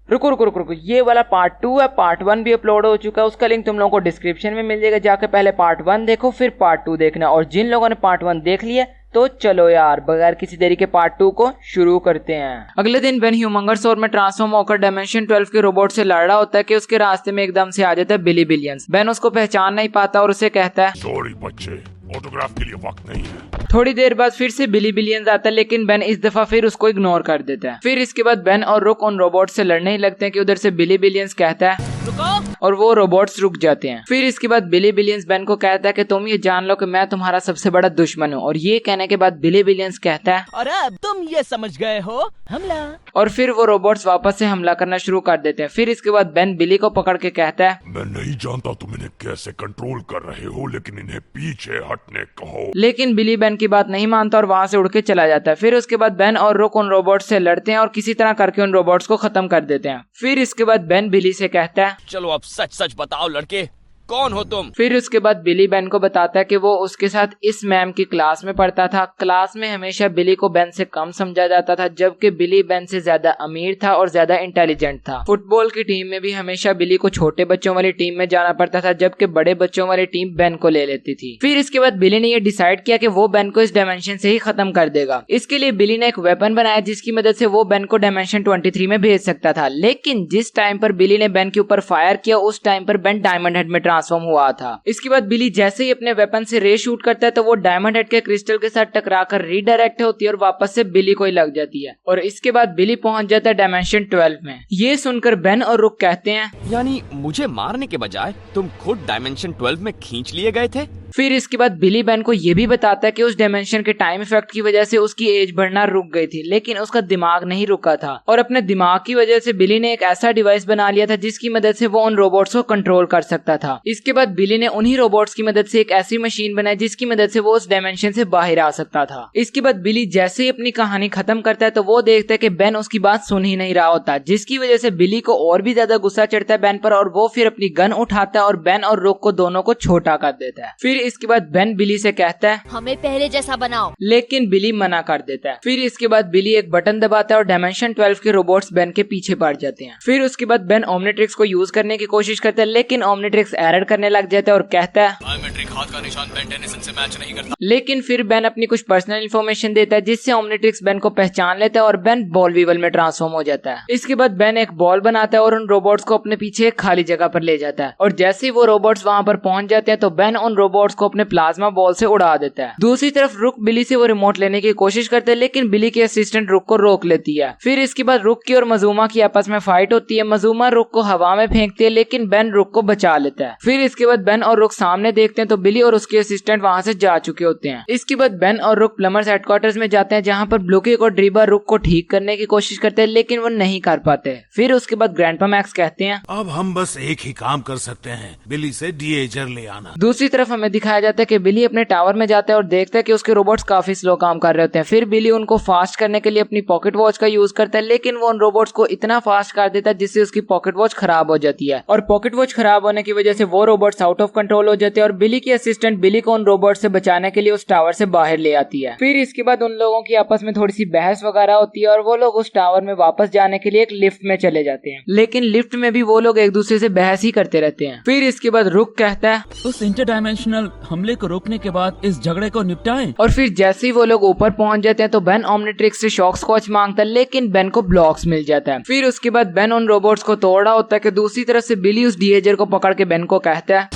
रुको रुको रुको रुको, ये वाला पार्ट 2 है, पार्ट 1 भी अपलोड हो चुका है, उसका लिंक तुम लोगों को डिस्क्रिप्शन में मिल जाएगा, जाके पहले पार्ट 1 देखो फिर पार्ट 2 देखना। और जिन लोगों ने पार्ट 1 देख लिया तो चलो यार बगैर किसी देरी के पार्ट 2 को शुरू करते हैं। अगले दिन बेन ह्यूमंगर सोर में ट्रांसफॉर्म होकर डायमेंशन 12 के रोबोट से लड़ रहा होता है कि उसके रास्ते में एकदम से आ जाता है बिली बिलियंस। बेन उसको पहचान नहीं पाता और उसे कहता है सॉरी बच्चे, ऑटोग्राफ के लिए वक्त नहीं है। थोड़ी देर बाद फिर से बिली बिलियंस आता है, लेकिन बेन इस दफा फिर उसको इग्नोर कर देता है। फिर इसके बाद बेन और रुक उन रोबोट से लड़ने ही लगते हैं कि उधर से बिली बिलियंस कहता है रुको, और वो रोबोट्स रुक जाते हैं। फिर इसके बाद बिली बिलियंस बेन को कहता है कि तुम ये जान लो कि मैं तुम्हारा सबसे बड़ा दुश्मन हूँ। और ये कहने के बाद बिली बिलियंस कहता है और अब तुम ये समझ गए हो, हमला। और फिर वो रोबोट्स वापस से हमला करना शुरू कर देते हैं। फिर इसके बाद बेन बिली को पकड़ के कहता है मैं नहीं जानता तुम इन्हें कैसे कंट्रोल कर रहे हो, लेकिन इन्हें पीछे हटने कहो। लेकिन बिली बेन की बात नहीं मानता और वहाँ से उड़ के चला जाता है। फिर उसके बाद बेन और रुक उन रोबोट्स से लड़ते हैं और किसी तरह करके उन रोबोट्स को खत्म कर देते हैं। फिर इसके बाद बेन बिली से कहता है चलो अब सच सच बताओ लड़के, कौन हो तुम? फिर उसके बाद बिली बेन को बताता है कि वो उसके साथ इस मैम की क्लास में पढ़ता था। क्लास में हमेशा बिली को बेन से कम समझा जाता था, जबकि बिली बेन से ज्यादा अमीर था और ज्यादा इंटेलिजेंट था। फुटबॉल की टीम में भी हमेशा बिली को छोटे बच्चों वाली टीम में जाना पड़ता था, जबकि बड़े बच्चों वाली टीम बेन को ले लेती थी। फिर इसके बाद बिली ने ये डिसाइड किया कि वो बेन को इस डायमेंशन से ही खत्म कर देगा। इसके लिए बिली ने एक वेपन बनाया जिसकी मदद से वो बेन को डायमेंशन 23 में भेज सकता था। लेकिन जिस टाइम पर बिली ने बेन के ऊपर फायर किया उस टाइम पर बेन डायमंड हेड में ट्रांसफॉर्म हुआ था। इसके बाद बिली जैसे ही अपने वेपन से रे शूट करता है तो वो डायमंड हेड के क्रिस्टल के साथ टकराकर रीडायरेक्ट होती है और वापस से बिली को ही लग जाती है। और इसके बाद बिली पहुंच जाता है डायमेंशन 12 में। ये सुनकर बेन और रुक कहते हैं यानी मुझे मारने के बजाय तुम खुद डायमेंशन 12 में खींच लिए गए थे। फिर इसके बाद बिली बेन को ये भी बताता है कि उस डायमेंशन के टाइम इफेक्ट की वजह से उसकी एज बढ़ना रुक गई थी, लेकिन उसका दिमाग नहीं रुका था। और अपने दिमाग की वजह से बिली ने एक ऐसा डिवाइस बना लिया था जिसकी मदद से वो उन रोबोट्स को कंट्रोल कर सकता था। इसके बाद बिली ने उन्हीं रोबोट्स की मदद से एक ऐसी मशीन बनाई जिसकी मदद से वो उस डायमेंशन से बाहर आ सकता था। इसके बाद बिली जैसे ही अपनी कहानी खत्म करता है तो वो देखता है कि बेन उसकी बात सुन ही नहीं रहा होता, जिसकी वजह से बिली को और भी ज्यादा गुस्सा चढ़ता है बेन पर और वो फिर अपनी गन उठाता है और बेन और रुक को दोनों को छोटा कर देता है। फिर इसके बाद बेन बिली से कहता है हमें पहले जैसा बनाओ, लेकिन बिली मना कर देता है। फिर इसके बाद बिली एक बटन दबाता है और डायमेंशन 12 के रोबोट्स बेन के पीछे पड़ जाते हैं। फिर उसके बाद बेन ओमनिट्रिक्स को यूज करने की कोशिश करता है, लेकिन ओमनिट्रिक्स एरर करने लग जाता है और कहता है बायोमेट्रिक हाथ का निशान बेन टेनिसन से मैच नहीं करता। लेकिन फिर बेन अपनी कुछ पर्सनल इंफॉर्मेशन देता है जिससे ओमनिट्रिक्स बेन को पहचान लेता है और बेन बॉल वीवल में ट्रांसफॉर्म हो जाता है। इसके बाद बेन एक बॉल बनाता है और उन रोबोट्स को अपने पीछे एक खाली जगह पर ले जाता है। और जैसे ही वो रोबोट्स वहां पर पहुंच जाते हैं तो बेन उन रोबोट्स को अपने प्लाज्मा बॉल से उड़ा देता है। दूसरी तरफ रुक बिली से वो रिमोट लेने की कोशिश करते हैं, लेकिन बिली की असिस्टेंट रुक को रोक लेती है। फिर इसके बाद रुक की और मजूमा की आपस में फाइट होती है। मजूमा रुक को हवा में फेंकती है, लेकिन बेन रुक को बचा लेता है। फिर इसके बाद बेन और रुक सामने देखते हैं तो बिली और उसके असिस्टेंट वहां से जा चुके होते हैं। इसके बाद बेन और रुक प्लमर्स हेडक्वार्टर्स में जाते हैं, जहाँ पर ब्लूकिक और ड्रीबा रुक को ठीक करने की कोशिश करते हैं, लेकिन वो नहीं कर पाते। फिर उसके बाद ग्रैंडपा मैक्स कहते हैं अब हम बस एक ही काम कर सकते हैं, बिली से डीएजर ले आना। दूसरी तरफ हमें दिखाया जाता है कि बिली अपने टावर में जाता है और देखता है कि उसके रोबोट्स काफी स्लो काम कर रहे होते हैं। फिर बिली उनको फास्ट करने के लिए अपनी पॉकेट वॉच का यूज करता है, लेकिन वो उन रोबोट्स को इतना फास्ट कर देता है जिससे उसकी पॉकेट वॉच खराब हो जाती है। और पॉकेट वॉच खराब होने की वजह से वो रोबोट्स आउट ऑफ कंट्रोल हो जाते हैं और बिली की असिस्टेंट बिली को उन रोबोट्स से बचाने के लिए उस टावर से बाहर ले आती है। फिर इसके बाद उन लोगों की आपस में थोड़ी सी बहस वगैरह होती है और वो लोग उस टावर में वापस जाने के लिए एक लिफ्ट में चले जाते हैं, लेकिन लिफ्ट में भी वो लोग एक दूसरे से बहस ही करते रहते हैं। फिर इसके बाद रुक कहता है उस इंटरडायमेंशनल हमले को रोकने के बाद इस झगड़े को निपटाएं। और फिर जैसे ही वो लोग ऊपर पहुंच जाते हैं तो बेन ओमनिट्रिक्स से शॉक स्कॉच मांगता है, लेकिन बेन को ब्लॉक्स मिल जाता है। फिर उसके बाद बेन उन रोबोट्स को तोड़ रहा होता है कि दूसरी तरफ से बिली उस डीएजर को पकड़ के बेन को कहता है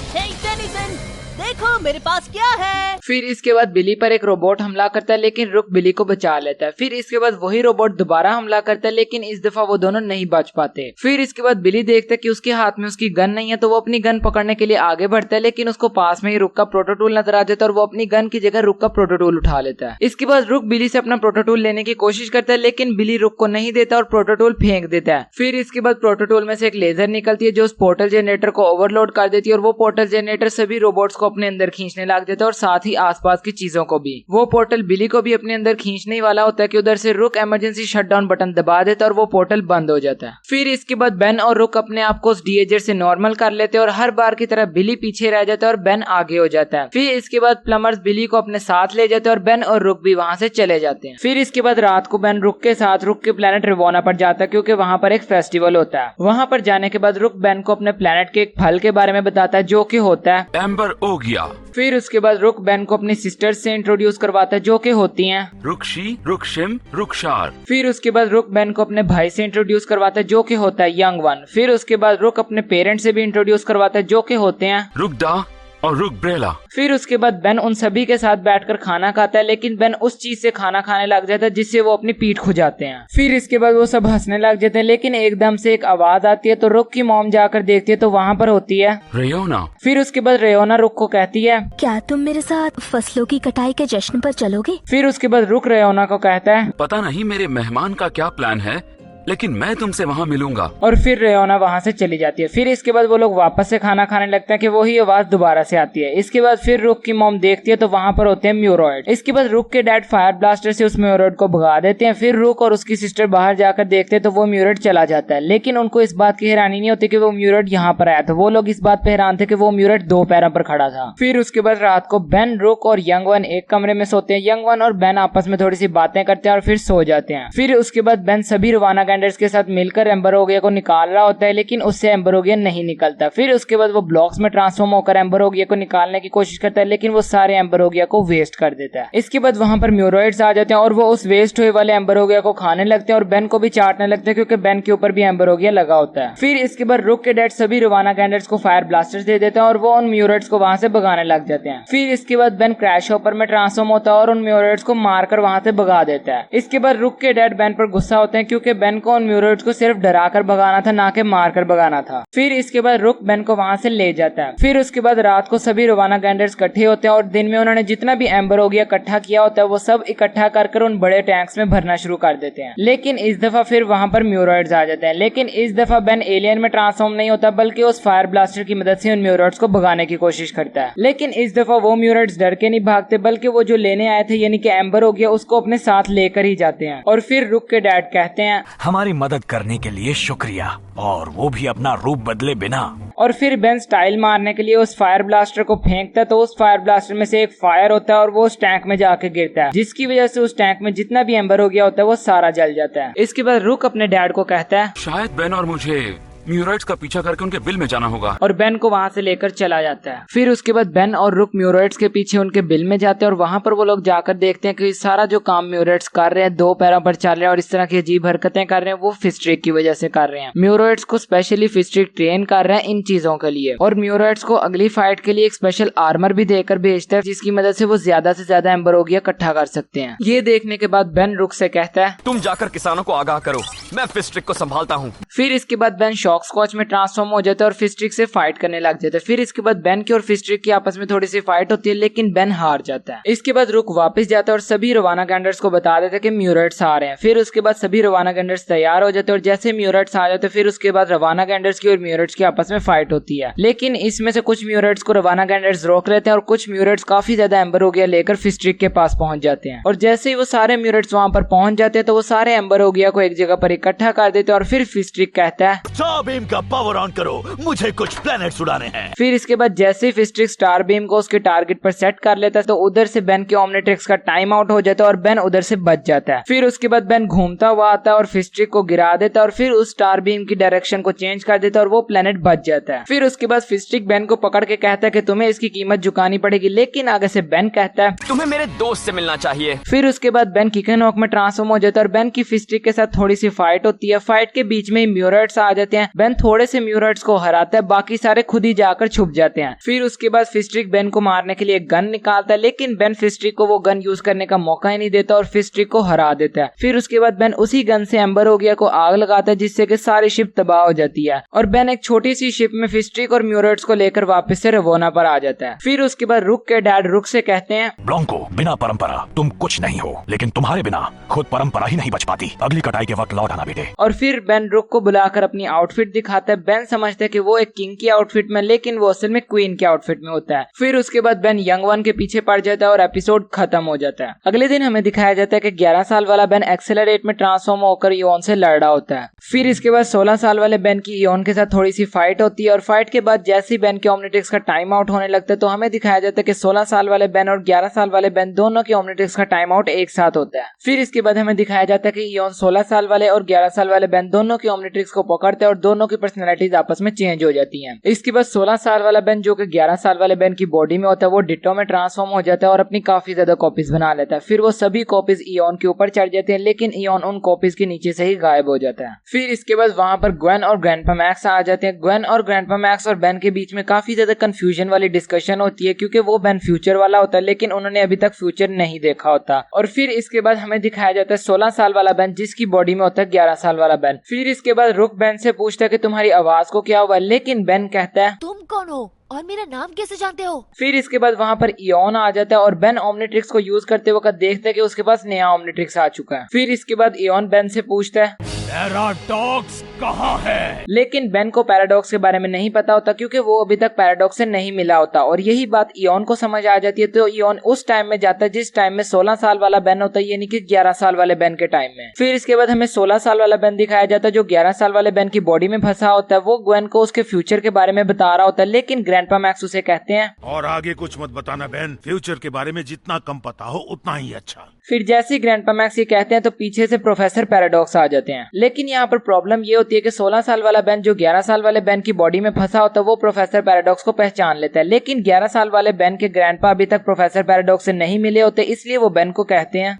देखो मेरे पास क्या है। फिर इसके बाद बिली पर एक रोबोट हमला करता है, लेकिन रुक बिली को बचा लेता है। फिर इसके बाद वही रोबोट दोबारा हमला करता है, लेकिन इस दफा वो दोनों नहीं बच पाते। फिर इसके बाद बिली देखता है कि उसके हाथ में उसकी गन नहीं है, तो वो अपनी गन पकड़ने के लिए आगे बढ़ता है, लेकिन उसको पास में ही रुक का प्रोटोटूल नजर आ जाता है और वो अपनी गन की जगह रुक का प्रोटोटूल उठा लेता है। इसके बाद रुक बिली से अपना प्रोटोटूल लेने की कोशिश करता है, लेकिन बिली रुक को नहीं देता और प्रोटोटूल फेंक देता है। फिर इसके बाद प्रोटोटूल में से एक लेजर निकलती है जो उस पोर्टल जनरेटर को ओवरलोड कर देती है और वो पोर्टल जनरेटर सभी रोबोट्स को अपने अंदर अंदर खींचने लग जाता है और साथ ही आसपास की चीजों को भी। वो पोर्टल बिली को भी अपने अंदर खींचने ही वाला होता है कि उधर से रुक इमरजेंसी शटडाउन बटन दबा देता है और वो पोर्टल बंद हो जाता है। फिर इसके बाद बेन और रुक अपने आप को उस डीएजर से नॉर्मल कर लेते हैं और हर बार की तरह बिली पीछे रह जाता है और बेन आगे हो जाता है। फिर इसके बाद प्लमर्स बिली को अपने साथ ले जाते हैं और बेन और रुक भी वहां से चले जाते हैं। फिर इसके बाद रात को बेन रुक के साथ रुक के प्लेनेट रिवोना पर जाता है क्योंकि वहां पर एक फेस्टिवल होता है। वहां पर जाने के बाद रुक बेन को अपने प्लेनेट के एक फल के बारे में बताता है जो कि होता है एम्बर ओगिया। फिर उसके बाद रुक बेन को अपनी सिस्टर्स से इंट्रोड्यूस करवाता है जो कि होती हैं रुक्शी, रुकशिम, रुकशार। फिर उसके बाद रुक बेन को अपने भाई से इंट्रोड्यूस करवाता है जो कि होता है यंग वन। फिर उसके बाद रुक अपने पेरेंट्स से भी इंट्रोड्यूस करवाता है जो कि होते हैं रुकदा और रुकब्रेला। फिर उसके बाद बेन उन सभी के साथ बैठकर खाना खाता है, लेकिन बेन उस चीज से खाना खाने लग जाता है जिससे वो अपनी पीठ खुजाते हैं। फिर इसके बाद वो सब हंसने लग जाते हैं, लेकिन एकदम से एक आवाज आती है तो रुक की मॉम जाकर देखती है तो वहाँ पर होती है रेयोना। फिर उसके बाद रेयोना रुक को कहती है क्या तुम मेरे साथ फसलों की कटाई के जश्न पर चलोगे? फिर उसके बाद रुक रेयोना को कहता है पता नहीं मेरे मेहमान का क्या प्लान है, लेकिन मैं तुमसे वहाँ मिलूंगा। और फिर रेयोना वहाँ से चली जाती है। फिर इसके बाद वो लोग वापस से खाना खाने लगते हैं कि वही आवाज दोबारा से आती है। इसके बाद फिर रुक की मॉम देखती है तो वहाँ पर होते हैं म्यूरॉइड। इसके बाद रुक के डैड फायर ब्लास्टर से उस म्यूरॉइड को भगा देते हैं। फिर रुक और उसकी सिस्टर बाहर जाकर देखते हैं तो वो म्यूरॉइड चला जाता है, लेकिन उनको इस बात की हैरानी नहीं होती कि वो म्यूरॉइड यहाँ पर आया था। वो लोग इस बात पे हैरान थे कि वो म्यूरॉइड दो पैरों पर खड़ा था। फिर उसके बाद रात को बेन, रुक और यंग वन एक कमरे में सोते हैं। यंग वन और बेन आपस में थोड़ी सी बातें करते हैं और फिर सो जाते हैं। फिर उसके बाद बेन सभी रवाना गैंडर्स के साथ मिलकर एम्बर ओगिया को निकाल रहा होता है, लेकिन उससे एम्बर ओगिया नहीं निकलता। फिर उसके बाद वो ब्लॉक्स में ट्रांसफॉर्म होकर एम्बर ओगिया को निकालने की कोशिश करता है, लेकिन वो सारे एम्बर ओगिया को वेस्ट कर देता है। इसके बाद वहां पर म्यूरॉइड्स आ जाते हैं और वो उस वेस्ट हुए वाले एम्बर ओगिया को खाने लगते हैं और बेन को भी चाटने लगते हैं क्योंकि बेन के ऊपर भी एम्बर ओगिया लगा होता है। फिर इसके बाद रुक के डैड सभी रवाना गैंडर्स को फायर ब्लास्टर्स दे देते हैं और वो उन म्यूरॉइड्स को वहां से भगाने लग जाते हैं। फिर इसके बाद बेन क्रैश हॉपर में ट्रांसफॉर्म होता है और उन म्यूरॉइड्स को मारकर वहां से भगा देता है। इसके बाद रुक के डैड बेन पर गुस्सा होते हैं क्योंकि बेन को उन म्यूरॉइड्स को सिर्फ डराकर भगाना था, ना कि मारकर भगाना था। फिर इसके बाद रुक बेन को वहां से ले जाता है। फिर उसके बाद रात को सभी रवाना गैंडर्स इकट्ठे होते हैं और दिन में उन्होंने जितना भी एम्बर ओगिया इकट्ठा किया होता है वो सब इकट्ठा कर उन बड़े टैंक्स में भरना शुरू कर देते हैं। लेकिन इस दफा फिर वहां पर म्यूरॉइड्स आ जाते हैं, लेकिन इस दफा बेन एलियन में ट्रांसफॉर्म नहीं होता बल्कि उस फायर ब्लास्टर की मदद से उन म्यूरॉइड्स को भगाने की कोशिश करता है। लेकिन इस दफा वो म्यूरॉइड्स डर के नहीं भागते बल्कि वो जो लेने आए थे यानी कि एम्बर ओगिया उसको अपने साथ लेकर ही जाते हैं। और फिर रुक के डैड कहते हैं हमारी मदद करने के लिए शुक्रिया, और वो भी अपना रूप बदले बिना। और फिर बेन स्टाइल मारने के लिए उस फायर ब्लास्टर को फेंकता है तो उस फायर ब्लास्टर में से एक फायर होता है और वो उस टैंक में जाके गिरता है, जिसकी वजह से उस टैंक में जितना भी एम्बर ओगिया होता है वो सारा जल जाता है। इसके बाद रुक अपने डैड को कहता है शायद बेन और मुझे म्यूरॉइड्स का पीछा करके उनके बिल में जाना होगा, और बेन को वहां से लेकर चला जाता है। फिर उसके बाद बेन और रुक म्यूरॉइड्स के पीछे उनके बिल में जाते हैं और वहां पर वो लोग जाकर देखते हैं कि सारा जो काम म्यूरॉइड्स कर रहे हैं, दो पैरों पर चल रहे हैं और इस तरह की अजीब हरकतें कर रहे हैं, वो फिस्ट्रिक की वजह से कर रहे हैं। म्यूरॉइड्स को स्पेशली फिस्ट्रिक ट्रेन कर रहे हैं इन चीजों के लिए, और म्यूरॉइड्स को अगली फाइट के लिए एक स्पेशल आर्मर भी देकर भेजता है जिसकी मदद से वो ज्यादा से ज्यादा एम्बर ओगिया इकट्ठा कर सकते हैं। ये देखने के बाद बेन रुक से कहता है तुम जाकर किसानों को आगाह करो, मैं फिस्ट्रिक को संभालता हूँ। फिर इसके बाद बेन शॉक स्कॉच में ट्रांसफॉर्म हो जाता है और फिस्ट्रिक से फाइट करने लग जाता है। फिर इसके बाद बेन की और फिस्ट्रिक की आपस में थोड़ी सी फाइट होती है, लेकिन बेन हार जाता है। इसके बाद रुक वापस जाता है और सभी रवाना गैंडर्स को बता देता है कि म्यूरॉइड्स आ रहे हैं। फिर उसके बाद सभी रवाना गैंडर्स तैयार हो जाते हैं और जैसे म्यूरॉइड्स आ जाते हैं फिर उसके बाद रवाना गैंडर्स की और म्यूरॉइड्स की आपस में फाइट होती है, लेकिन इसमें से कुछ म्यूरॉइड्स को रवाना गैंडर्स रोक लेते हैं और कुछ म्यूरॉइड्स काफी ज्यादा एम्बर ओगिया लेकर फिस्ट्रिक के पास पहुंच जाते हैं। और जैसे ही वो सारे म्यूरॉइड्स वहां पर पहुंच जाते हैं तो वो सारे एम्बर ओगिया को एक जगह पर इकट्ठा कर देते हैं और फिर फिस्ट्रिक कहता है स्टार बीम का पावर ऑन करो, मुझे कुछ प्लैनेट्स उड़ाने हैं। फिर इसके बाद जैसे ही फिस्ट्रिक स्टार बीम को उसके टारगेट पर सेट कर लेता है तो उधर से बेन के ओमनिट्रिक्स का टाइम आउट हो जाता है और बेन उधर से बच जाता है। फिर उसके बाद बेन घूमता हुआ आता है और फिस्ट्रिक को गिरा देता है और फिर उस स्टार बीम की डायरेक्शन को चेंज कर देता है और वो प्लेनेट बच जाता है। फिर उसके बाद फिस्ट्रिक बेन को पकड़ के कहता है कि तुम्हें इसकी कीमत चुकानी पड़ेगी, लेकिन आगे से बेन कहता है तुम्हें मेरे दोस्त से मिलना चाहिए। फिर उसके बाद बेन किकनॉक में ट्रांसफॉर्म हो जाता है और बेन की फिस्ट्रिक के साथ थोड़ी सी फाइट होती है। फाइट के बीच में म्यूरॉइड्स आ जाते हैं। बेन थोड़े से म्यूरॉइड्स को हराता है, बाकी सारे खुद ही जाकर छुप जाते हैं। फिर उसके बाद फिस्ट्रिक बेन को मारने के लिए एक गन निकालता है, लेकिन बेन फिस्ट्रिक को वो गन यूज करने का मौका ही नहीं देता और फिस्ट्रिक को हरा देता है। फिर उसके बाद बेन उसी गन से एम्बर ओगिया को आग लगाता है जिससे कि सारी शिप तबाह हो जाती है और बेन एक छोटी सी शिप में फिस्ट्रिक और म्यूरॉइड्स को लेकर वापस से रवोना पर आ जाता है। फिर उसके बाद रुक के डैड रुक से कहते हैं ब्लॉन्को, बिना परंपरा तुम कुछ नहीं हो, लेकिन तुम्हारे बिना खुद परंपरा ही नहीं बच पाती। अगली कटाई के वक्त लौट आना बेटे। और फिर बेन रुक को बुलाकर अपनी आउटफिट आउटफिट दिखाता है। बेन समझता है कि वो एक किंग की आउटफिट में, लेकिन वो असल में क्वीन के आउटफिट में होता है। फिर उसके बाद बेन यंग वन के पीछे पड़ जाता है और एपिसोड खत्म हो जाता है। अगले दिन हमें दिखाया जाता है कि 11 साल वाला बेन एक्सेलरेट में ट्रांसफॉर्म होकर इयोन से लड़ रहा होता है। फिर इसके बाद 16 साल वाले बेन की इयोन के साथ थोड़ी सी फाइट होती है और फाइट के बाद जैसे ही बेन के ओमनिट्रिक्स का टाइम आउट होने लगता है तो हमें दिखाया जाता है कि 16 साल वाले बेन और 11 साल वाले बेन दोनों के ओमनिट्रिक्स का टाइम आउट एक साथ होता है। फिर इसके बाद हमें दिखाया जाता है कि इयोन 16 साल वाले और 11 साल वाले बेन दोनों के ओमनिट्रिक्स को पकड़ते हैं और दोनों की पर्सनैलिटीज आपस में चेंज हो जाती हैं। इसके बाद 16 साल वाला बेन जो कि 11 साल वाले बेन की बॉडी में होता है वो डिट्टो में ट्रांसफॉर्म हो जाता है और अपनी काफी ज्यादा कॉपीज बना लेता है। फिर वो सभी कॉपीज इयोन के ऊपर चढ़ जाते हैं, लेकिन इयोन उन कॉपीज के नीचे से ही गायब हो जाता है। फिर इसके बाद वहां पर ग्वेन और ग्रैंडपा मैक्स आ जाते हैं। ग्वेन और ग्रैंडपा मैक्स और बेन के बीच में काफी ज्यादा कंफ्यूजन वाली डिस्कशन होती है क्योंकि वो बेन फ्यूचर वाला होता है, लेकिन उन्होंने अभी तक फ्यूचर नहीं देखा होता। और फिर इसके बाद हमें दिखाया जाता है 16 साल वाला बेन जिसकी बॉडी में होता है 11 साल वाला बेन। फिर इसके बाद रुक बेन से पूछता है कि तुम्हारी आवाज को क्या हुआ, लेकिन बेन कहता है तुम कौन हो और मेरा नाम कैसे जानते हो? फिर इसके बाद वहां पर इयोन आ जाता है और बेन ओमनिट्रिक्स को यूज करते वक्त देखता है कि उसके पास नया ओमनिट्रिक्स आ चुका है। फिर इसके बाद इयोन बेन से पूछता है पैराडॉक्स कहाँ है? लेकिन बेन को पैराडॉक्स के बारे में नहीं पता होता क्योंकि वो अभी तक पैराडॉक्स से नहीं मिला होता और यही बात इयोन को समझ आ जाती है। तो इयोन उस टाइम में जाता है जिस टाइम में 16 साल वाला बेन होता है, यानी कि 11 साल वाले बेन के टाइम में। फिर इसके बाद हमें 16 साल वाला बेन दिखाया जाता है जो 11 साल वाले बेन की बॉडी में फंसा होता है। वो ग्वेन को उसके फ्यूचर के बारे में बता रहा होता है, लेकिन ग्रैंडपा मैक्स उसे कहते हैं और आगे कुछ मत बताना बेन, फ्यूचर के बारे में जितना कम पता हो उतना ही अच्छा। फिर जैसे ही ग्रैंडपा मैक्स ये कहते हैं तो पीछे से प्रोफेसर पैराडॉक्स आ जाते हैं। लेकिन यहाँ पर प्रॉब्लम ये होती है कि 16 साल वाला बेन जो 11 साल वाले बेन की बॉडी में फंसा होता है वो प्रोफेसर पैराडॉक्स को पहचान लेता है, लेकिन 11 साल वाले बेन के ग्रैंडपा अभी तक प्रोफेसर पैराडॉक्स से नहीं मिले होते, इसलिए वो बेन को कहते हैं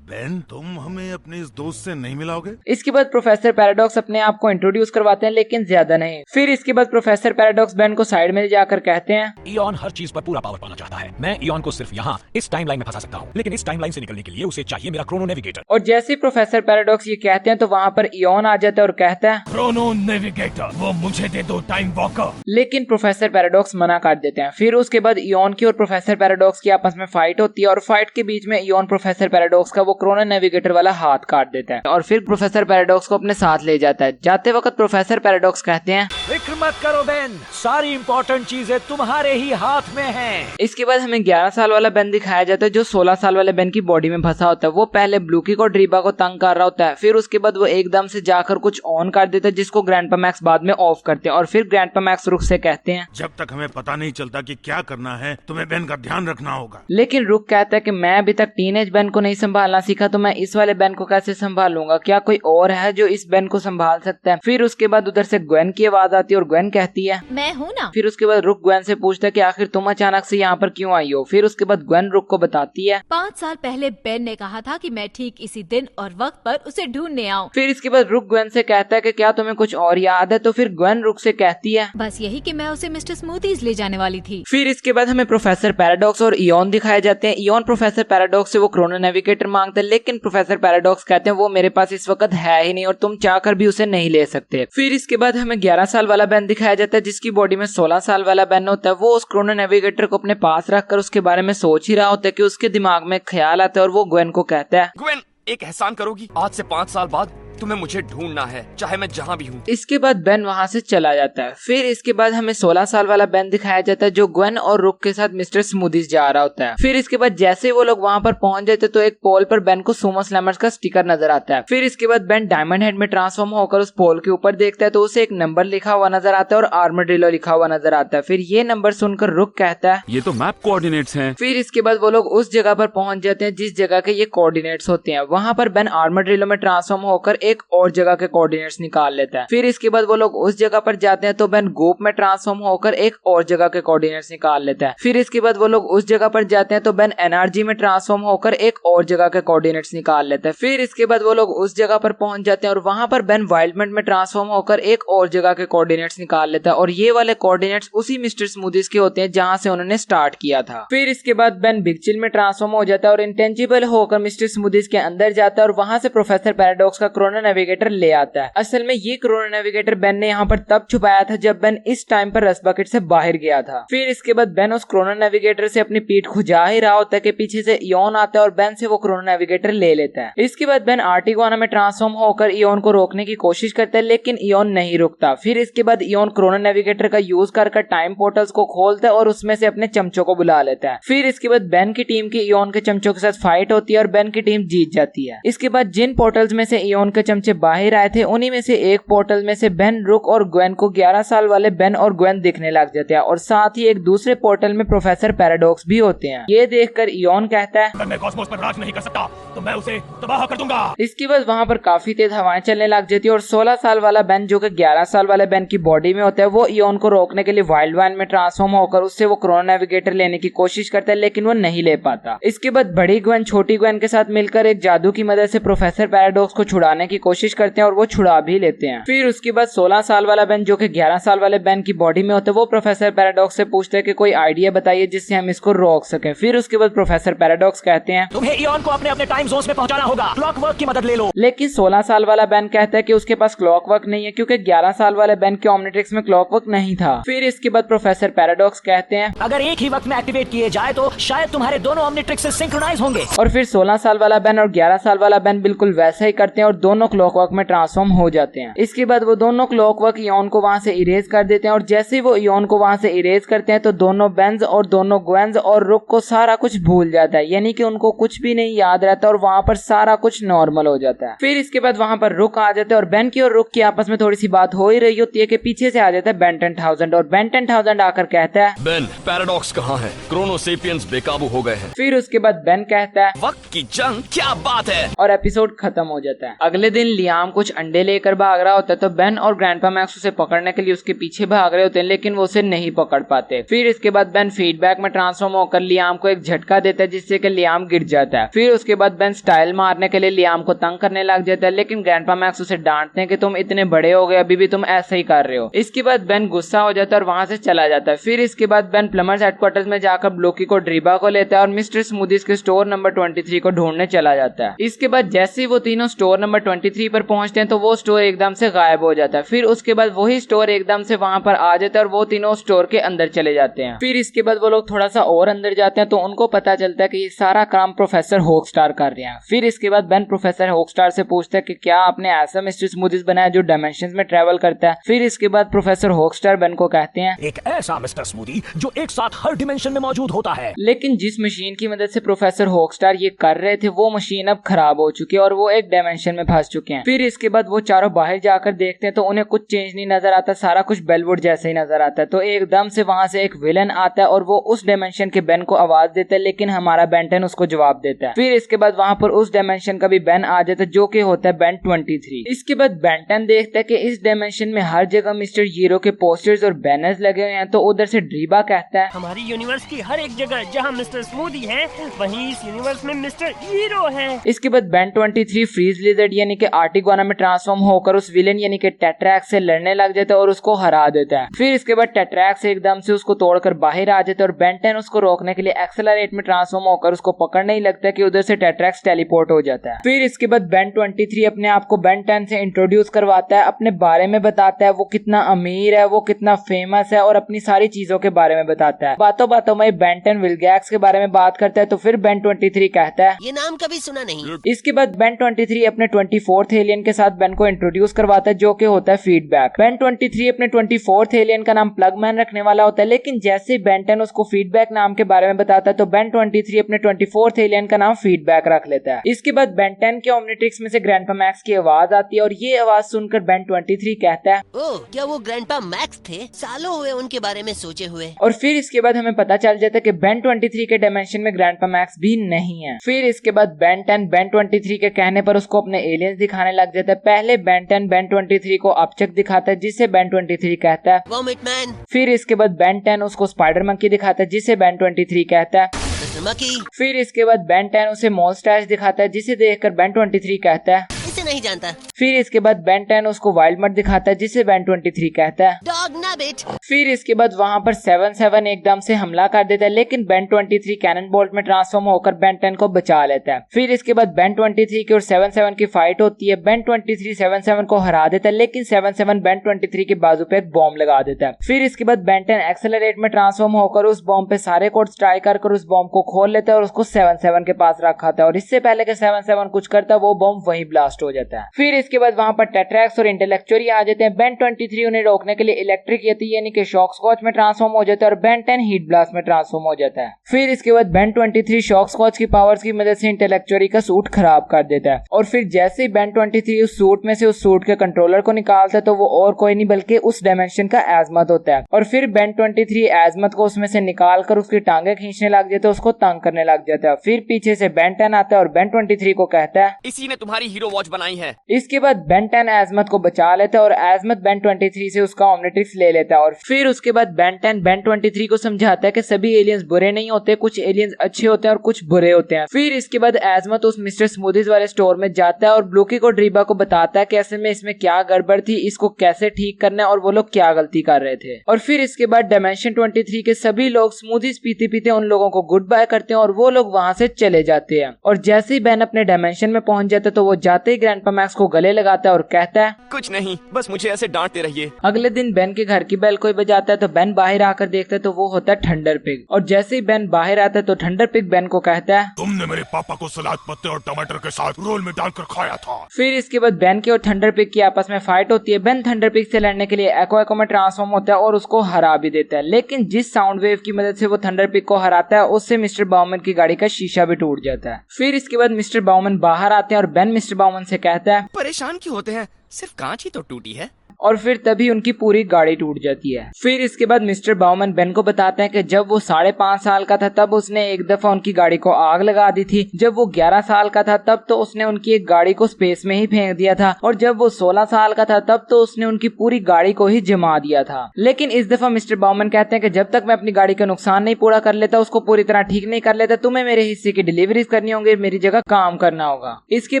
बेन तुम हमें अपने इस दोस्त से नहीं मिलाओगे? इसके बाद प्रोफेसर पैराडॉक्स अपने आप को इंट्रोड्यूस करवाते हैं, लेकिन ज्यादा नहीं। फिर इसके बाद प्रोफेसर पैराडॉक्स बेन को साइड में जाकर कहते हैं इयोन हर चीज पर पूरा पावर पाना चाहता है। मैं इयोन को सिर्फ यहाँ इस टाइमलाइन में फंसा सकता हूँ, लेकिन इस टाइमलाइन से निकलने के लिए उसे चाहिए मेरा क्रोनो नेविगेटर। और जैसे ही प्रोफेसर पैराडॉक्स ये कहते हैं तो वहाँ पर इयोन आ जाता है और कहता है क्रोनो नेविगेटर वो मुझे दे दो, टाइम वॉकर। लेकिन प्रोफेसर पैराडॉक्स मना कर देते हैं। फिर उसके बाद इयोन की और प्रोफेसर पैराडॉक्स की आपस में फाइट होती है और फाइट के बीच में इयोन प्रोफेसर पैराडॉक्स का वो क्रोनो नेविगेटर वाला हाथ काट देता है और फिर प्रोफेसर पैराडॉक्स को अपने साथ ले जाता है। जाते वक्त प्रोफेसर पैराडॉक्स कहते हैं फिक्र मत करो बेन, सारी इंपॉर्टेंट चीजें तुम्हारे ही हाथ में हैं। इसके बाद हमें 11 साल वाला बेन दिखाया जाता है जो 16 साल वाले बेन की बॉडी में फंसा होता है। वो पहले ब्लूकी को ड्रीबा को तंग कर रहा होता है, फिर उसके बाद वो एकदम से जाकर कुछ ऑन कर देता है जिसको ग्रैंडपा मैक्स बाद में ऑफ करते हैं और फिर ग्रैंडपा मैक्स रुक से कहते हैं जब तक हमें पता नहीं चलता कि क्या करना है तुम्हें बेन का ध्यान रखना होगा। लेकिन रुक कहता है कि मैं अभी तक टीनेज बेन को नहीं संभालना सीखा तो मैं इस वाले बेन को कैसे संभालूंगा, क्या कोई और है जो इस बेन को संभाल सकता है। फिर उसके बाद उधर से ग्वेन की आवाज आती है और ग्वेन कहती है मैं हूँ ना। फिर उसके बाद रुक ग्वेन से पूछता है कि आखिर तुम अचानक से यहाँ पर क्यों आई हो। फिर उसके बाद ग्वेन रुक को बताती है 5 साल पहले बेन ने कहा था कि मैं ठीक इसी दिन और वक्त पर उसे ढूंढने आऊं। फिर इसके बाद रुक ग्वेन से कहता है कि क्या तुम्हें कुछ और याद है। तो फिर ग्वेन रुक से कहती है बस यही कि मैं उसे मिस्टर स्मूथीज ले जाने वाली थी। फिर इसके बाद हमें प्रोफेसर पैराडॉक्स और इयोन दिखाए जाते हैं। इयोन प्रोफेसर पैराडॉक्स से वो क्रोनो नेविगेटर मांगते हैं, लेकिन प्रोफेसर पैराडॉक्स कहते हैं वो मेरे पास इस वक्त है ही नहीं और तुम चाहकर भी उसे नहीं ले सकते। फिर इसके बाद हमें 11 साल वाला बेन दिखाया जाता है जिसकी बॉडी में 16 साल वाला बेन होता है। वो उस क्रोनो नेविगेटर को अपने पास रखकर उसके बारे में सोच ही रहा होता है कि उसके दिमाग में ख्याल आता है और वो ग्वेन को कहता है ग्वेन एक एहसान करोगी, आज से 5 साल बाद तुम्हें मुझे ढूंढना है, चाहे मैं जहाँ भी हूँ। इसके बाद बेन वहाँ से चला जाता है। फिर इसके बाद हमें 16 साल वाला बेन दिखाया जाता है जो ग्वेन और रुक के साथ मिस्टर स्मूदीज जा रहा होता है। फिर इसके बाद जैसे वो लोग वहाँ पर पहुंच जाते तो एक पोल पर बेन को सुमो स्लैमर्स का स्टिकर नजर आता है। फिर इसके बाद बेन डायमंड हेड में ट्रांसफॉर्म होकर उस पोल के ऊपर देखता है तो उसे एक नंबर लिखा हुआ नजर आता है और आर्मड्रिलो लिखा हुआ नजर आता है। फिर ये नंबर सुनकर रुक कहता है ये तो मैप कोऑर्डिनेट्स हैं। फिर इसके बाद वो लोग उस जगह पर पहुंच जाते हैं जिस जगह के ये कोऑर्डिनेट्स होते हैं। वहाँ पर बेन आर्मड्रिलो में ट्रांसफॉर्म होकर एक और जगह कोऑर्डिनेट्स निकाल लेता है। फिर इसके बाद वो लोग उस जगह पर जाते हैं तो बेन गोप में ट्रांसफॉर्म होकर एक और जगह के कोऑर्डिनेट्स निकाल लेता है। फिर इसके बाद वो लोग उस जगह पर जाते हैं तो बेन एनर्जी में ट्रांसफॉर्म होकर एक और जगह के कोऑर्डिनेट्स निकाल लेता है। फिर इसके बाद वो लोग उस जगह पर पहुंच जाते हैं और वहां पर बेन वाइल्डमेंट में ट्रांसफॉर्म होकर एक और जगह के कोऑर्डिनेट्स निकाल लेता है और ये वाले कोऑर्डिनेट्स उसी मिस्टर स्मूदीज के होते हैं जहां से उन्होंने स्टार्ट किया था। फिर इसके बाद बेन बिग चिल में ट्रांसफॉर्म हो जाता है और इंटेंजिबल होकर मिस्टर स्मूदीज के अंदर जाता है और वहां से प्रोफेसर पैराडॉक्स का क्रोनो क्रोनो नेविगेटर ले आता है। असल में ये क्रोनो नेविगेटर बेन ने यहाँ पर तब छुपाया था जब बेन इस टाइम पर रस्ट बकेट से बाहर गया था। फिर इसके बाद बेन उस क्रोनो नेविगेटर से अपनी पीठ खुजा ही रहा होता है कि पीछे से इयोन आता है और बेन से वो क्रोनो नेविगेटर ले लेता है। इसके बाद बेन आर्टिगोना में ट्रांसफॉर्म होकर इयोन को रोकने की कोशिश करता है, लेकिन इयोन नहीं रुकता। फिर इसके बाद इयोन क्रोनो नेविगेटर का यूज कर टाइम पोर्टल्स को खोलता है और उसमें से अपने चमचों को बुला लेता है। फिर इसके बाद बेन की टीम की इयोन के चमचों के साथ फाइट होती है और बेन की टीम जीत जाती है। इसके बाद जिन पोर्टल्स में से इयोन के चमचे बाहर आए थे उन्हीं में से एक पोर्टल में से बेन, रुक और ग्वेन को 11 साल वाले बेन और ग्वेन दिखने लग जाते हैं और साथ ही एक दूसरे पोर्टल में प्रोफेसर पैराडॉक्स भी होते हैं। ये देखकर इयोन कहता है, अगर मैं कॉस्मोस पर राज नहीं कर सकता तो मैं उसे तबाह कर दूंगा। इसके बाद वहाँ पर काफी तेज हवाएं चलने लग जाती है और 16 साल वाला बेन जो कि 11 साल वाले बेन की बॉडी में होता है वो इयोन को रोकने के लिए वाइल्ड वन में ट्रांसफॉर्म होकर उससे वो क्रोनो नेविगेटर लेने की कोशिश करता है, लेकिन वो नहीं ले पाता। इसके बाद बड़ी ग्वेन छोटी ग्वेन के साथ मिलकर एक जादू की मदद से प्रोफेसर पैराडॉक्स को छुड़ाने की कोशिश करते हैं और वो छुड़ा भी लेते हैं। फिर उसके बाद 16 साल वाला बेन जो कि 11 साल वाले बेन की बॉडी में होता है वो प्रोफेसर पैराडॉक्स से पूछते हैं कि कोई आइडिया बताइए जिससे हम इसको रोक सकें। फिर उसके बाद प्रोफेसर पैराडॉक्स कहते हैं, तुम्हें इयोन को अपने अपने टाइम जोन्स में पहुंचाना होगा, क्लॉकवर्क की मदद ले लो। लेकिन 16 साल वाला बेन कहता है कि उसके पास क्लॉकवर्क नहीं है क्योंकि 11 साल वाले बेन के ओमनिट्रिक्स में क्लॉकवर्क नहीं था। फिर इसके बाद प्रोफेसर पैराडॉक्स कहते हैं, अगर एक ही वक्त में एक्टिवेट किए जाए तो शायद तुम्हारे दोनों ओमनिट्रिक्स सिंक्रोनाइज होंगे। और फिर 16 साल वाला बेन और 11 साल वाला बेन बिल्कुल वैसा ही करते हैं और दोनों क्लॉकवर्क में ट्रांसफॉर्म हो जाते हैं। इसके बाद वो दोनों क्लॉकवर्क इयोन को वहां से इरेज कर देते हैं और जैसे ही वो इयोन को वहां से इरेज करते हैं तो दोनों बेन्स और दोनों ग्वेन्स और रुक को सारा कुछ भूल जाता है, यानी कि उनको कुछ भी नहीं याद रहता और वहां पर सारा कुछ नॉर्मल हो जाता है। फिर इसके बाद वहां पर रुक आ जाता है और बेन की और रुक की आपस में थोड़ी सी बात हो ही रही होती है कि पीछे से आ जाता है बेन 10,000 और बेन 10,000 आकर कहता है, बेन, पैराडॉक्स कहाँ है? क्रोनो सेपियंस बेकाबू हो गए हैं। फिर उसके बाद बेन कहता है, वक्त की जंग, क्या बात है। और एपिसोड खत्म हो जाता है। अगले दिन लियाम कुछ अंडे लेकर भाग रहा होता है तो बेन और ग्रैंडपा मैक्स उसे पकड़ने के लिए उसके पीछे भाग रहे होते हैं, लेकिन वो उसे नहीं पकड़ पाते। फिर इसके बाद बेन फीडबैक में ट्रांसफॉर्म होकर लियाम को एक झटका देता है जिससे कि लियाम गिर जाता है। फिर उसके बाद बेन स्टाइल मारने के लिए लियाम को तंग करने लग जाता है, लेकिन ग्रैंडपा मैक्स उसे डांटते हैं कि तुम इतने बड़े हो गए अभी भी तुम ऐसे ही कर रहे हो। इसके बाद बेन गुस्सा हो जाता है और वहां से चला जाता है। फिर इसके बाद बेन प्लमर्स हेडक्वार्टर्स में जाकर ब्लोकी को, ड्रीबा को लेता है और मिस्टर स्मूदीज के स्टोर नंबर 23 को ढूंढने चला जाता है। इसके बाद जैसे ही वो तीनों स्टोर नंबर 23 पर पहुंचते हैं तो वो स्टोर एकदम से गायब हो जाता है। फिर उसके बाद वही स्टोर एकदम से वहां पर आ जाता है और वो तीनों स्टोर के अंदर चले जाते हैं। फिर इसके बाद वो लोग थोड़ा सा और अंदर जाते हैं तो उनको पता चलता है कि ये सारा काम प्रोफेसर होकस्टार कर रहे हैं। फिर इसके बाद बेन प्रोफेसर होकस्टार से पूछता है कि क्या आपने ऐसा मिस्टर स्मूदीज बनाया जो डायमेंशंस में ट्रेवल करता है। फिर इसके बाद प्रोफेसर होकस्टार बेन को कहते हैं, एक ऐसा मिस्टर स्मूदी जो एक साथ हर डिमेंशन में मौजूद होता है। लेकिन जिस मशीन की मदद से प्रोफेसर होकस्टार ये कर रहे थे वो मशीन अब खराब हो चुकी है और वो एक डायमेंशन में फंस चुके हैं। फिर इसके बाद वो चारों बाहर जाकर देखते हैं तो उन्हें कुछ चेंज नहीं नजर आता, सारा कुछ बेलवुड जैसे ही नजर आता है। तो एकदम से वहां से एक विलन आता है और वो उस डायमेंशन के बेन को आवाज देता है, लेकिन हमारा बेन 10 उसको जवाब देता है। फिर इसके बाद वहां पर उस डायमेंशन का भी बेन आ जाता है जो कि होता है बेन 23। इसके बाद बेन 10 देखता है कि इस डायमेंशन में हर जगह मिस्टर हीरो के पोस्टर्स और बैनर्स लगे हुए हैं। तो उधर से ड्रीबा कहता है, हमारी यूनिवर्स की हर एक जगह जहाँ मिस्टर स्मूदी है वहीं इस यूनिवर्स में मिस्टर हीरो है। इसके बाद बेन 23 फ्रीज लिजर्ड यानी कि आर्टिगोना में ट्रांसफॉर्म होकर उस विलेन यानी कि टेट्रैक्स से लड़ने लग जाता है और उसको हरा देता है। फिर इसके बाद टेट्रैक्स एकदम से उसको तोड़कर बाहर आ जाता है और बेन 10 उसको रोकने के लिए एक्सेलरेट में ट्रांसफॉर्म होकर उसको पकड़ने ही लगता है कि उधर से टेट्रैक्स टेलीपोर्ट हो जाता है। फिर इसके बाद बेन 23 अपने आप को बेन 10 से इंट्रोड्यूस करवाता है, अपने बारे में बताता है वो कितना अमीर है, वो कितना फेमस है और अपनी सारी चीजों के बारे में बताता है। बातों बातों में बेन 10 विलगैक्स के बारे में बात करता है। तो फिर बेन 23 कहता है, ये नाम कभी सुना नहीं। इसके बाद बेन 23 अपने 24th एलियन के साथ बेन को इंट्रोड्यूस करवाता है जो कि होता है फीडबैक। बेन 23 अपने 24th एलियन का नाम प्लगमैन रखने वाला होता है, लेकिन जैसे ही बेन 10 उसको फीडबैक नाम के बारे में बताता है तो बेन 23 अपने 24th एलियन का नाम फीडबैक रख लेता है। इसके बाद बेन 10 के ओमनिट्रिक्स में से ग्रैंडपा मैक्स की आवाज आती है और ये आवाज सुनकर बेन 23 कहता है, ओह क्या वो ग्रैंडपा मैक्स थे? सालों हुए उनके बारे में सोचे हुए। और फिर इसके बाद हमें पता चल जाता है कि बेन 23 के डायमेंशन में ग्रैंडपा मैक्स भी नहीं है। फिर इसके बाद बेन 10 बेन 23 के कहने पर उसको अपने एलियंस दिखाने लग जाता है। पहले बेन 10 बेन 23 को अपचक दिखाता है जिससे बेन 23 कहता है, वॉमिट मैन। फिर इसके बाद बेन 10 उसको स्पाइडर मंकी दिखाता है जिसे बेन 23 कहता है, मकी। फिर इसके बाद बेन 10 उसे मॉन्स्टर्स दिखाता है जिसे देखकर बेन 23 कहता है, इसे नहीं जानता। फिर इसके बाद बेन 10 उसको वाइल्ड मड दिखाता है जिसे बेन 23 कहता है। डॉग नैबिट। फिर इसके बाद वहाँ पर 7-7 एकदम से हमला कर देता है, लेकिन बेन 23 कैनन बोल्ट में ट्रांसफॉर्म होकर बेन 10 को बचा लेता है। फिर इसके बाद बेन 23 की और 7-7 की फाइट होती है। बेन 23 7-7 को हरा देता है, लेकिन 7-7 बेन 23 के बाजू पे एक बॉम्ब लगा देता है। फिर इसके बाद बेन 10 एक्सेलरेट में ट्रांसफॉर्म होकर उस बॉम्ब पे सारे कोड स्ट्राइक कर उस बॉम्ब को खोल लेता है और उसको 7-7 के पास रखा था, और इससे पहले कि 7-7 कुछ करता वो बॉम्ब वहीं ब्लास्ट हो जाता है। फिर इसके बाद वहाँ पर टेट्रैक्स और इंटेलेक्चुअरी आ जाते हैं। बेन 23 उन्हें रोकने के लिए इलेक्ट्रिक यानी कि शॉक स्कॉच में ट्रांसफॉर्म हो जाता है और बेन 10 हीट ब्लास्ट में ट्रांसफॉर्म हो जाता है। फिर इसके बाद बेन 23 शॉक स्कॉच की पावर्स की मदद से इंटेलेक्चुअरी का सूट खराब कर देता है, और फिर जैसे ही बेन 23 उस सूट में से उस सूट के कंट्रोलर को निकालता है तो वो और कोई नहीं बल्कि उस डायमेंशन का एज़मत होता है। और फिर बेन 23 एज़मत को उसमें से निकाल कर उसकी टांगे खींचने लग जाता है, उसको तंग करने लग जाता है। फिर पीछे से बेन 10 आता है और बेन 23 को कहता है, इसी ने तुम्हारी हीरो वॉच बनाई है। इसके बाद बेन 10 एज़मत को बचा लेता है और एज़मत बेन 23 से उसका ओमनिट्रिक्स ले लेता है। और फिर उसके बाद बेन 10 बेन 23 को समझाता है कि सभी एलियंस बुरे नहीं होते, कुछ एलियंस अच्छे होते हैं और कुछ बुरे होते हैं। फिर इसके बाद एज़मत उस मिस्टर स्मूदीज वाले स्टोर में जाता है और ब्लूकी को ड्रीबा को बताता है कि ऐसे में इसमें क्या गड़बड़ थी, इसको कैसे ठीक करना है और वो लोग क्या गलती कर रहे थे। और फिर इसके बाद डायमेंशन 23 के सभी लोग स्मूदीज पीते पीते उन लोगों को गुड बाय करते हैं और वो लोग वहां से चले जाते हैं। और जैसे ही बेन अपने डायमेंशन में पहुंच जाता है तो वो जाते ही ग्रैंडपा मैक्स को गले लगाता है और कहता है, कुछ नहीं, बस मुझे ऐसे डांटते रहिए। अगले दिन बेन के घर की बेल कोई बजाता है तो बेन बाहर आकर देखता है तो वो होता है थंडर पिग। और जैसे ही बेन बाहर आता है तो थंडर पिग बेन को कहता है, तुमने मेरे पापा को सलाद पत्ते और टमाटर के साथ रोल में डालकर खाया था। फिर इसके बाद बेन की और थंडर पिग की आपस में फाइट होती है। बेन थंडर पिग से लड़ने के लिए एको में ट्रांसफॉर्म होता है और उसको हरा भी देता है, लेकिन जिस साउंड वेव की मदद से वो थंडर पिग को हराता है उससे मिस्टर बाउमन की गाड़ी का शीशा भी टूट जाता है। फिर इसके बाद मिस्टर बाउमन बाहर आते हैं और बेन मिस्टर बाउमन से कहता है, परेशान क्यों होते हैं, सिर्फ कांच ही तो टूटी है। और फिर तभी उनकी पूरी गाड़ी टूट जाती है। फिर इसके बाद मिस्टर बाउमन बेन को बताते हैं कि जब वो 5.5 साल का था तब उसने एक दफा उनकी गाड़ी को आग लगा दी थी, जब वो 11 साल का था तब तो उसने उनकी एक गाड़ी को स्पेस में ही फेंक दिया था, और जब वो 16 साल का था तब तो उसने उनकी पूरी गाड़ी को ही जमा दिया था। लेकिन इस दफा मिस्टर बाउमन कहते हैं कि जब तक मैं अपनी गाड़ी का नुकसान नहीं पूरा कर लेता, उसको पूरी तरह ठीक नहीं कर लेता, तुम्हें मेरे हिस्से की डिलीवरीज करनी होंगी, मेरी जगह काम करना होगा। इसके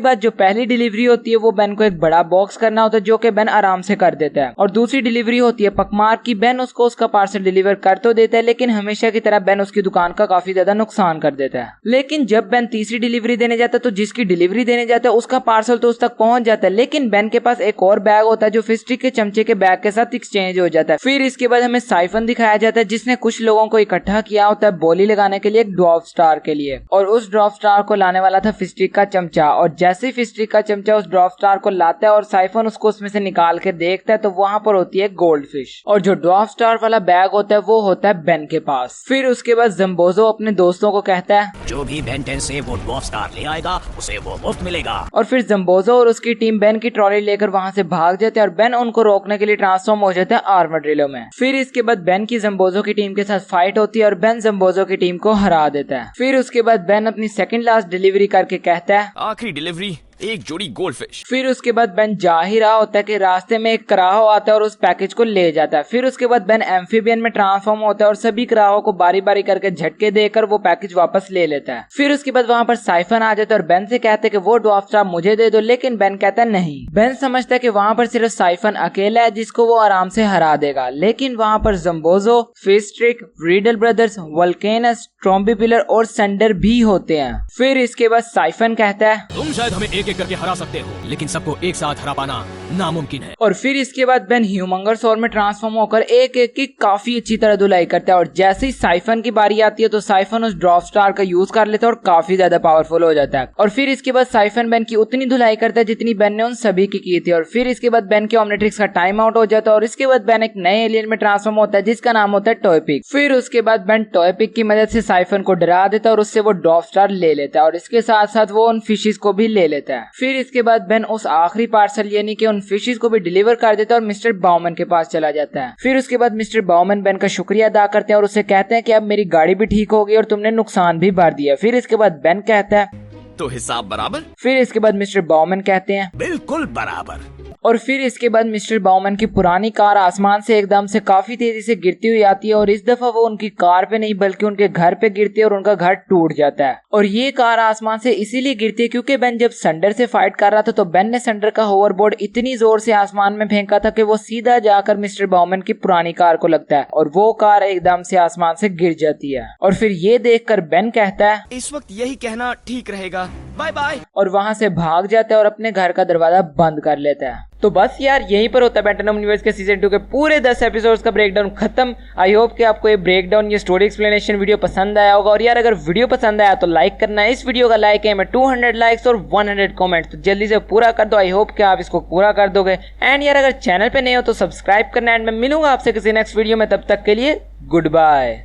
बाद जो पहली डिलीवरी होती है वो बेन को एक बड़ा बॉक्स करना होता है जो कि बेन आराम से कर देता है, और दूसरी डिलीवरी होती है पकमार की। बेन उसको उसका पार्सल डिलीवर कर तो देता है, लेकिन हमेशा की तरह बेन उसकी दुकान का काफी ज्यादा नुकसान कर देता है। लेकिन जब बेन तीसरी डिलीवरी देने जाता है तो जिसकी डिलीवरी देने जाता है उसका पार्सल तो उस तक पहुंच जाता है, लेकिन बेन के पास एक और बैग होता है जो फिस्ट्रिक के चमचे के बैग के साथ एक्सचेंज हो जाता है। फिर इसके बाद हमें साइफन दिखाया जाता है जिसने कुछ लोगों को इकट्ठा किया होता है बोली लगाने के लिए एक ड्वार्फ स्टार के लिए, और उस ड्वार्फ स्टार को लाने वाला था फिस्ट्रिक का चमचा। और जैसे ही फिस्ट्रिक का चमचा उस ड्वार्फ स्टार को लाता है और साइफन उसको उसमें से निकाल के देखता है तो वहां पर होती है गोल्ड फिश, और जो ड्वार्फ स्टार वाला बैग होता है वो होता है बेन के पास। फिर उसके बाद जम्बोजो अपने दोस्तों को कहता है, जो भी बेन 10 से वो ड्वार्फ स्टार ले आएगा उसे वो मुफ्त मिलेगा। और फिर जम्बोजो और उसकी टीम बेन की ट्रॉली लेकर वहां से भाग जाते हैं और बेन उनको रोकने के लिए ट्रांसफॉर्म हो जाता है आर्मड्रिलो में। फिर इसके बाद बेन की जम्बोजो की टीम के साथ फाइट होती है और बेन जम्बोजो की टीम को हरा देता है। फिर उसके बाद बेन अपनी सेकंड लास्ट डिलीवरी करके कहता है, आखिरी डिलीवरी, एक जोड़ी गोल्ड फिश। फिर उसके बाद बेन जा ही रहा होता है कि रास्ते में एक कराहो आता है और उस पैकेज को ले जाता है। फिर उसके बाद बेन एम्फीबियन में ट्रांसफॉर्म होता है और सभी कराहो को बारी बारी करके झटके देकर वो पैकेज वापस ले लेता है। फिर उसके बाद वहाँ पर साइफन आ जाता है और बेन से कहते हैं कि वो ड्वार्फ स्टार मुझे दे दो, लेकिन बेन कहता है नहीं। बेन समझता है कि वहाँ पर सिर्फ साइफन अकेला है जिसको वो आराम से हरा देगा, लेकिन वहाँ पर जम्बोजो, फिस्ट्रिक, रीडल ब्रदर्स, वोल्केनस, ट्रोम्बीपिलर और सेंडर भी होते हैं। फिर इसके बाद साइफन कहता है, तुम शायद हमें एक एक करके हरा सकते हो, लेकिन सबको एक साथ हरा पाना नामुमकिन है। और फिर इसके बाद बेन ह्यूमंगर सॉर में ट्रांसफॉर्म होकर एक एक की काफी अच्छी तरह धुलाई करता है, और जैसे ही साइफन की बारी आती है तो साइफन उस ड्वार्फ स्टार का यूज कर लेता है और काफी ज्यादा पावरफुल हो जाता है। और फिर इसके बाद साइफन बेन की उतनी धुलाई करता है जितनी बेन ने उन सभी की थी। और फिर इसके बाद बेन के ओमनिट्रिक्स का टाइम आउट हो जाता है और इसके बाद बेन एक नए एलियन में ट्रांसफॉर्म होता है जिसका नाम होता है टॉयपिक। फिर उसके बाद बेन टॉयपिक की मदद से साइफन को डरा देता है और उससे वो ड्वार्फ स्टार ले लेता है, और इसके साथ साथ वो उन फिशेस को भी ले लेता है। फिर इसके बाद बेन उस आखिरी पार्सल यानी कि उन फिशेस को भी डिलीवर कर देता है और मिस्टर बाउमन के पास चला जाता है। फिर उसके बाद मिस्टर बाउमन बेन का शुक्रिया अदा करते हैं और उससे कहते हैं कि अब मेरी गाड़ी भी ठीक हो गई और तुमने नुकसान भी भर दिया। फिर इसके बाद बेन कहता है, तो हिसाब बराबर। फिर इसके बाद मिस्टर बाउमन कहते हैं, बिल्कुल बराबर। और फिर इसके बाद मिस्टर बाउमैन की पुरानी कार आसमान से एकदम से काफी तेजी से गिरती हुई आती है और इस दफा वो उनकी कार पे नहीं बल्कि उनके घर पे गिरती है और उनका घर टूट जाता है। और ये कार आसमान से इसीलिए गिरती है क्योंकि बेन जब संडर से फाइट कर रहा था तो बेन ने संडर का होवरबोर्ड इतनी जोर से आसमान में फेंका था कि वो सीधा जाकर मिस्टर बाउमैन की पुरानी कार को लगता है और वो कार एकदम से आसमान से गिर जाती है। और फिर ये देखकर बेन कहता है इस वक्त यही कहना ठीक रहेगा, बाय बाय, और वहां से भाग जाता है और अपने घर का दरवाजा बंद कर लेता है। तो बस यार यहीं पर होता है बेन टेनम यूनिवर्स के सीजन 2 के पूरे 10 एपिसोड्स का ब्रेकडाउन खत्म। आई होप कि आपको ये ब्रेकडाउन, ये स्टोरी एक्सप्लेनेशन वीडियो पसंद आया होगा। और यार अगर वीडियो पसंद आया तो लाइक करना है, इस वीडियो का लाइक है मैं 200 लाइक्स और 100 कमेंट्स, तो जल्दी से पूरा कर दो। आई होप कि आप इसको पूरा कर दोगे। एंड यार अगर चैनल पे नए हो तो सब्सक्राइब करना। एंड मैं मिलूंगा आपसे किसी नेक्स्ट वीडियो में, तब तक के लिए गुड बाय।